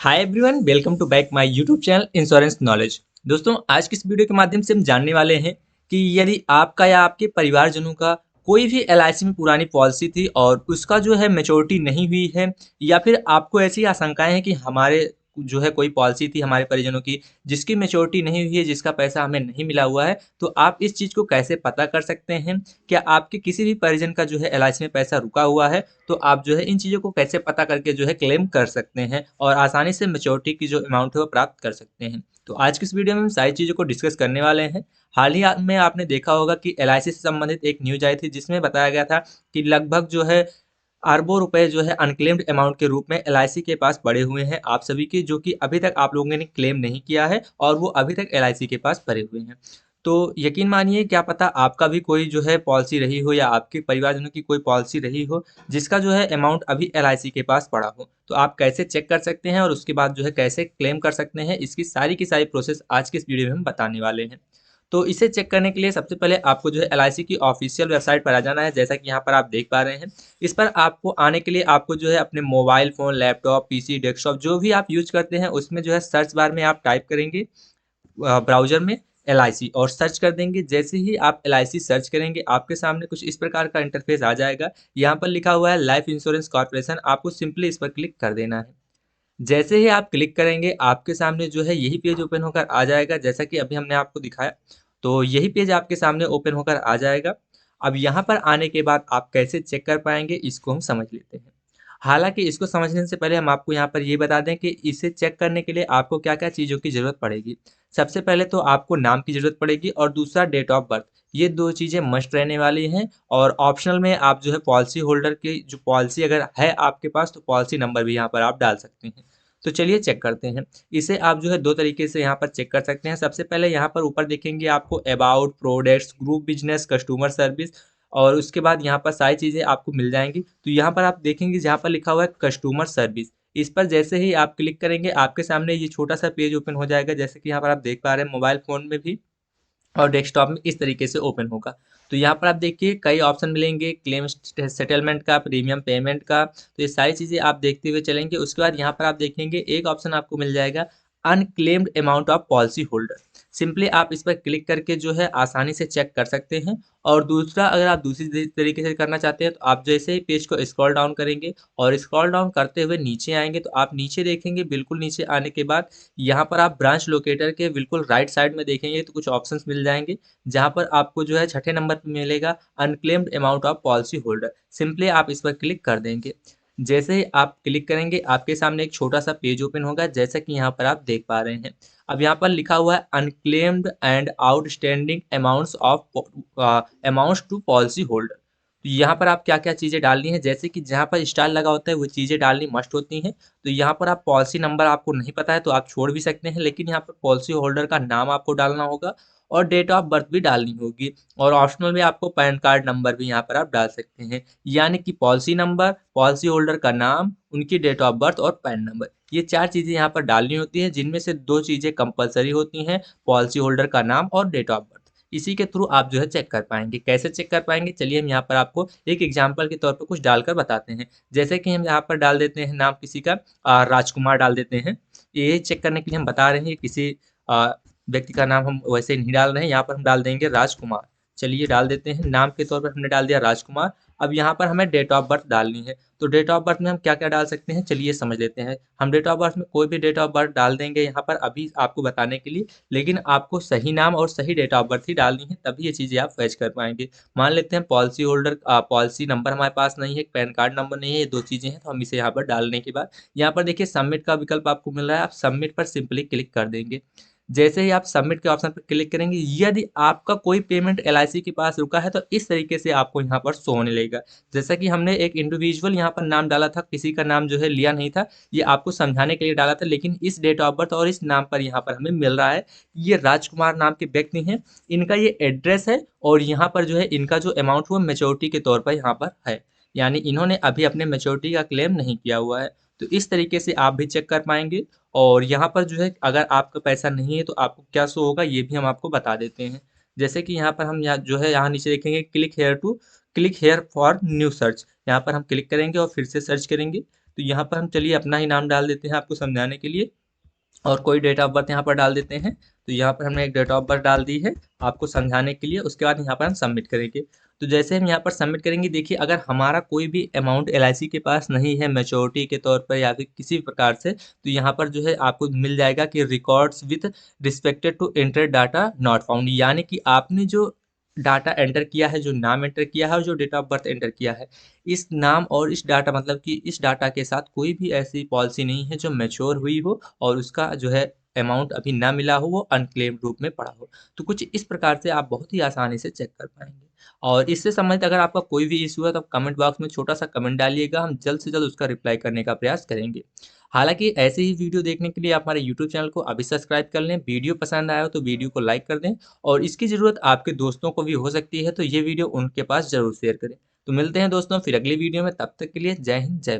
Hi everyone, welcome to back my YouTube channel insurance knowledge. दोस्तों, आज की इस वीडियो के माध्यम से हम जानने वाले हैं कि यदि आपका या आपके परिवारजनों का कोई भी एलआईसी में पुरानी पॉलिसी थी और उसका जो है मैच्योरिटी नहीं हुई है, या फिर आपको ऐसी आशंकाएं हैं कि हमारे जो है कोई पॉलिसी थी हमारे परिजनों की जिसकी मैच्योरिटी नहीं हुई है, जिसका पैसा हमें नहीं मिला हुआ है, तो आप इस चीज़ को कैसे पता कर सकते हैं? क्या आपके किसी भी परिजन का जो है एलआईसी में पैसा रुका हुआ है, तो आप जो है इन चीज़ों को कैसे पता करके जो है क्लेम कर सकते हैं और आसानी से मैच्योरिटी की जो अमाउंट है वो प्राप्त कर सकते हैं। तो आज की इस वीडियो में हम सारी चीज़ों को डिस्कस करने वाले हैं। हाल ही में आपने देखा होगा कि एलआईसी से संबंधित एक न्यूज़ आई थी जिसमें बताया गया था कि लगभग जो है अरबों रुपए जो है अनक्लेम्ड अमाउंट के रूप में एलआईसी के पास पड़े हुए हैं आप सभी के, जो कि अभी तक आप लोगों ने क्लेम नहीं किया है और वो अभी तक एलआईसी के पास पड़े हुए हैं। तो यकीन मानिए, क्या पता आपका भी कोई जो है पॉलिसी रही हो या आपके परिवारजनों की कोई पॉलिसी रही हो जिसका जो है अमाउंट अभी एलआईसी के पास पड़ा हो। तो आप कैसे चेक कर सकते हैं और उसके बाद जो है कैसे क्लेम कर सकते हैं, इसकी सारी की सारी प्रोसेस आज के इस वीडियो में हम बताने वाले हैं। तो इसे चेक करने के लिए सबसे पहले आपको जो है एलआईसी की ऑफिशियल वेबसाइट पर आ जाना है, जैसा कि यहाँ पर आप देख पा रहे हैं। इस पर आपको आने के लिए आपको जो है अपने mobile phone, laptop, PC, desktop जो भी आप यूज़ करते हैं उसमें जो है सर्च बार में आप टाइप करेंगे ब्राउज़र में एलआईसी और सर्च कर देंगे। जैसे ही आप एलआईसी सर्च करेंगे आपके सामने कुछ इस प्रकार का इंटरफेस आ जाएगा। यहाँ पर लिखा हुआ है लाइफ इंश्योरेंस कॉर्पोरेशन, आपको सिंपली इस पर क्लिक कर देना है। जैसे ही आप क्लिक करेंगे आपके सामने जो है यही पेज ओपन होकर आ जाएगा, जैसा कि अभी हमने आपको दिखाया। तो यही पेज आपके सामने ओपन होकर आ जाएगा। अब यहाँ पर आने के बाद आप कैसे चेक कर पाएँगे, इसको हम समझ लेते हैं। हालाँकि इसको समझने से पहले हम आपको यहाँ पर ये बता दें कि इसे चेक करने के लिए आपको क्या-क्या चीज़ों की ज़रूरत पड़ेगी। सबसे पहले तो आपको नाम की ज़रूरत पड़ेगी और दूसरा डेट ऑफ बर्थ। ये 2 चीज़ें मस्ट रहने वाली हैं और ऑप्शनल में आप जो है पॉलिसी होल्डर की जो पॉलिसी अगर है आपके पास तो पॉलिसी नंबर भी यहाँ पर आप डाल सकते हैं। तो चलिए चेक करते हैं। इसे आप जो है 2 तरीके से यहाँ पर चेक कर सकते हैं। सबसे पहले यहाँ पर ऊपर देखेंगे आपको about, products, group business, customer service और उसके बाद यहाँ पर सारी चीज़ें आपको मिल जाएँगी। तो यहाँ पर आप देखेंगे जहाँ पर लिखा हुआ है कस्टमर सर्विस, इस पर जैसे ही आप क्लिक करेंगे आपके सामने ये छोटा-सा पेज ओपन हो जाएगा, जैसे कि यहाँ पर आप देख पा रहे हैं मोबाइल फ़ोन में भी और डेस्कटॉप में इस तरीके से ओपन होगा। तो यहाँ पर आप देखिए कई ऑप्शन मिलेंगे, क्लेम सेटलमेंट का, प्रीमियम पेमेंट का, तो ये सारी चीज़ें आप देखते हुए चलेंगे। उसके बाद यहाँ पर आप देखेंगे एक ऑप्शन आपको मिल जाएगा unclaimed amount of policy holder. Simply आप इस पर क्लिक करके जो है आसानी से चेक कर सकते हैं। और दूसरा, अगर आप दूसरी तरीके से करना चाहते हैं तो आप जैसे ही पेज को स्क्रॉल डाउन करेंगे और स्क्रॉल डाउन करते हुए नीचे आएँगे तो आप नीचे देखेंगे, बिल्कुल नीचे आने के बाद यहाँ पर आप ब्रांच लोकेटर के बिल्कुल राइट साइड में देखेंगे तो कुछ ऑप्शंस मिल जाएँगे, जहाँ पर आपको जो है छठे नंबर पे मिलेगा unclaimed amount of policy holder. Simply आप इस पर क्लिक कर देंगे। जैसे ही आप क्लिक करेंगे आपके सामने एक छोटा-सा पेज ओपन होगा, जैसा कि यहाँ पर आप देख पा रहे हैं। अब यहाँ पर लिखा हुआ है unclaimed and outstanding amounts to policy holder. तो यहाँ पर आप क्या-क्या चीज़ें डालनी है, जैसे कि जहाँ पर स्टार लगा होता है वो चीज़ें डालनी मस्ट होती हैं। तो यहाँ पर आप पॉलिसी नंबर आपको नहीं पता है तो आप छोड़ भी सकते हैं, लेकिन यहाँ पर पॉलिसी होल्डर का नाम आपको डालना होगा और डेट ऑफ बर्थ भी डालनी होगी और ऑप्शनल में आपको पैन कार्ड नंबर भी यहाँ पर आप डाल सकते हैं। यानी कि पॉलिसी नंबर, पॉलिसी होल्डर का नाम, उनकी डेट ऑफ बर्थ और पैन नंबर, ये 4 चीज़ें यहाँ पर डालनी होती हैं, जिनमें से 2 चीज़ें कंपल्सरी होती हैं, पॉलिसी होल्डर का नाम और डेट ऑफ बर्थ। इसी के थ्रू आप जो है चेक कर पाएँगे। कैसे चेक कर पाएँगे? चलिए हम यहाँ पर आपको एक एग्ज़ाम्पल के तौर पे कुछ डालकर बताते हैं। जैसे कि हम यहाँ पर डाल देते हैं नाम किसी का राजकुमार डाल देते हैं। ये चेक करने के लिए हम बता रहे हैं कि किसी अ, व्यक्ति का नाम हम वैसे नहीं डाल रहे हैं, यहाँ पर हम डाल देंगे राजकुमार। चलिए डाल देते हैं, नाम के तौर पर हमने डाल दिया राजकुमार। अब यहाँ पर हमें डेट ऑफ बर्थ डालनी है। तो डेट ऑफ बर्थ में हम क्या-क्या डाल सकते हैं, चलिए समझ लेते हैं। हम डेट ऑफ बर्थ में कोई भी डेट ऑफ बर्थ डाल देंगे यहाँ पर अभी आपको बताने के लिए, लेकिन आपको सही नाम और सही डेट ऑफ बर्थ ही डालनी है, तभी ये चीज़ें आप फैच कर पाएँगे। मान लेते हैं पॉलिसी होल्डर पॉलिसी नंबर हमारे पास नहीं है, पैन कार्ड नंबर नहीं है, ये 2 चीज़ें हैं, तो हम इसे यहाँ पर डालने के बाद यहाँ पर देखिए सबमिट का विकल्प आपको मिल रहा है, आप सबमिट पर सिंपली क्लिक कर देंगे। जैसे ही आप सबमिट के ऑप्शन पर क्लिक करेंगे, यदि आपका कोई पेमेंट एलआईसी के पास रुका है तो इस तरीके से आपको यहाँ पर शो होने लगेगा। जैसा कि हमने एक इंडिविजुअल यहाँ पर नाम डाला था, किसी का नाम जो है लिया नहीं था, ये आपको समझाने के लिए डाला था, लेकिन इस डेट ऑफ बर्थ और इस नाम पर यहाँ पर हमें मिल रहा है, ये राजकुमार नाम के व्यक्ति हैं, इनका ये एड्रेस है और यहाँ पर जो है इनका जो अमाउंट हुआ मैच्योरिटी के तौर पर यहाँ पर है। यानी इन्होंने अभी अपने मैच्योरिटी का क्लेम नहीं किया हुआ है। तो इस तरीके से आप भी चेक कर पाएँगे और यहाँ पर जो है अगर आपका पैसा नहीं है तो आपको क्या शो होगा ये भी हम आपको बता देते हैं। जैसे कि यहाँ पर हम यहाँ जो है यहाँ नीचे देखेंगे click here for new search, यहाँ पर हम क्लिक करेंगे और फिर से सर्च करेंगे। तो यहाँ पर हम चलिए अपना ही नाम डाल देते हैं आपको समझाने के लिए, और कोई डेट ऑफ बर्थ यहाँ पर डाल देते हैं। तो यहाँ पर हमने एक डेट ऑफ बर्थ डाल दी है आपको समझाने के लिए। उसके बाद यहाँ पर हम सबमिट करेंगे। तो जैसे हम यहाँ पर सबमिट करेंगे, देखिए अगर हमारा कोई भी अमाउंट एलआईसी के पास नहीं है मैच्योरिटी के तौर पर या फिर किसी भी प्रकार से, तो यहाँ पर जो है आपको मिल जाएगा कि records with respected to enter data not found, यानी कि आपने जो डाटा एंटर किया है, जो नाम एंटर किया है और जो डेट ऑफ बर्थ एंटर किया है, इस नाम और इस डाटा मतलब कि इस डाटा के साथ कोई भी ऐसी पॉलिसी नहीं है जो मैच्योर हुई हो और उसका जो है अमाउंट अभी ना मिला हो, वो अनक्लेम्ड रूप में पड़ा हो। तो कुछ इस प्रकार से आप बहुत ही आसानी से चेक कर पाएंगे। और इससे संबंधित अगर आपका कोई भी इशू है तो आप कमेंट बॉक्स में छोटा सा कमेंट डालिएगा, हम जल्द से जल्द उसका रिप्लाई करने का प्रयास करेंगे। हालांकि ऐसे ही वीडियो देखने के लिए आप हमारे यूट्यूब चैनल को अभी सब्सक्राइब कर लें, वीडियो पसंद आया हो तो वीडियो को लाइक कर दें, और इसकी ज़रूरत आपके दोस्तों को भी हो सकती है, तो ये वीडियो उनके पास ज़रूर शेयर करें। तो मिलते हैं दोस्तों फिर अगली वीडियो में, तब तक के लिए जय हिंद जय भारत।